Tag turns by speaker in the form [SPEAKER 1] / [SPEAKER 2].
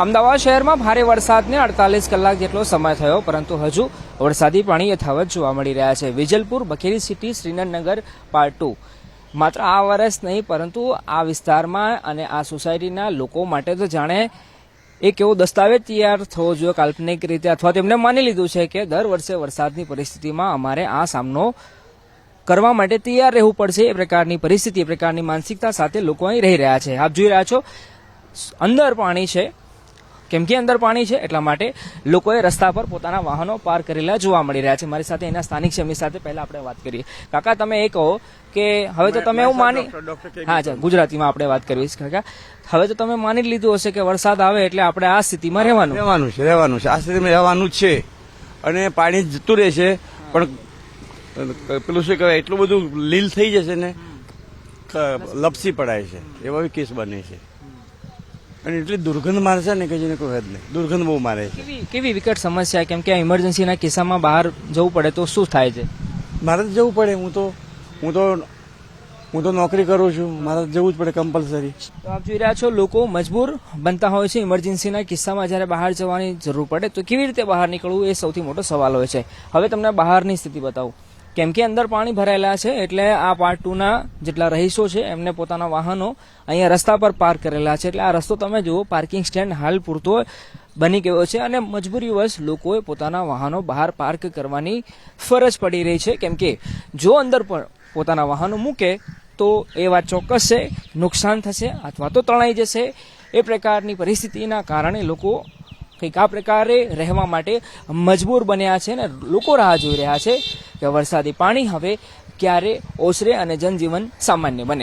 [SPEAKER 1] અમદાવાદ શહેરમાં ભારે વરસાદને 48 કલાક જેટલો સમય થયો, પરંતુ હજુ વરસાદી પાણી યથાવત જોવા મળી રહ્યા છે। વિજલપુર, બખેરી સિટી, શ્રીનગર પાર્ટ 2 માત્ર આ વર્ષ નહીં, પરંતુ આ વિસ્તારમાં અને આ સોસાયટીના લોકો માટે તો જાણે એક એવો દસ્તાવેજ તૈયાર થવો જોઈએ કાલ્પનિક રીતે, અથવા તેમને માની લીધું છે કે દર વર્ષે વરસાદની પરિસ્થિતિમાં અમારે આ સામનો કરવા માટે તૈયાર રહેવું પડશે। એ પ્રકારની પરિસ્થિતિ, એ પ્રકારની માનસિકતા સાથે લોકો અહીં રહી રહ્યા છે। આપ જોઈ રહ્યા છો અંદર પાણી છે, કેમ કે અંદર પાણી છે એટલા માટે લોકોએ રસ્તા પર પોતાના વાહનો પાર્ક કરેલા જોવા મળી રહ્યા છે। મારી સાથે એના સ્થાનિક છે, એમની સાથે પહેલા આપણે વાત કરીએ। કાકા, તમે એ કહો કે હવે તો તમે એવું માની, હા ગુજરાતીમાં આપણે વાત કરીએ કાકા, હવે તો તમે માની લીધું હશે કે વરસાદ આવે એટલે આપણે આ સ્થિતિમાં રહેવાનું
[SPEAKER 2] છે, આ સ્થિતિમાં રહેવાનું જ છે અને પાણી જતું રહેશે। પણ પેલું શું કહેવાય, એટલું બધું લીલ થઈ જશે ને, લપસી પડાય છે, એવા બી કેસ બને છે અને એટલી દુર્ગંધ મારે છે ને કે જેને કોઈ હદ નહીં, દુર્ગંધ બહુ મારે છે।
[SPEAKER 1] કેવી વિકટ સમસ્યા, કેમ કે ઇમરજન્સીના કિસ્સામાં બહાર જવું પડે તો શું થાય છે?
[SPEAKER 2] મારે તો જવું પડે, હું તો નોકરી કરું છું, મારે જવું જ પડે કમ્પલસરી।
[SPEAKER 1] તો આપ જોઈ રહ્યા છો લોકો મજબૂર બનતા હોય છે ઇમરજન્સીના કિસ્સામાં, જ્યારે બહાર જવાની જરૂર પડે તો કેવી રીતે બહાર નીકળવું, એ સૌથી મોટો સવાલ હોય છે। હવે તમને બહારની સ્થિતિ બતાવું, કેમ કે અંદર પાણી ભરાયેલા છે એટલે આ પાર્ટ 2ના જેટલા રહીશો છે એમને પોતાના વાહનો અહીંયા રસ્તા પર પાર્ક કરેલા છે। એટલે આ રસ્તો તમે જુઓ, પાર્કિંગ સ્ટેન્ડ હાલ પૂરતો બની ગયો છે અને મજબૂરીવશ લોકોએ પોતાના વાહનો બહાર પાર્ક કરવાની ફરજ પડી રહી છે, કેમ કે જો અંદર પણ પોતાના વાહનો મૂકે તો એ વાત ચોક્કસ છે, નુકસાન થશે અથવા તો તણાઈ જશે। એ પ્રકારની પરિસ્થિતિના કારણે લોકો કંઈક આ પ્રકારે રહેવા માટે મજબૂર બન્યા છે અને લોકો રાહ જોઈ રહ્યા છે કે વરસાદી પાણી હવે ક્યારે ઓસરે અને જનજીવન સામાન્ય બને।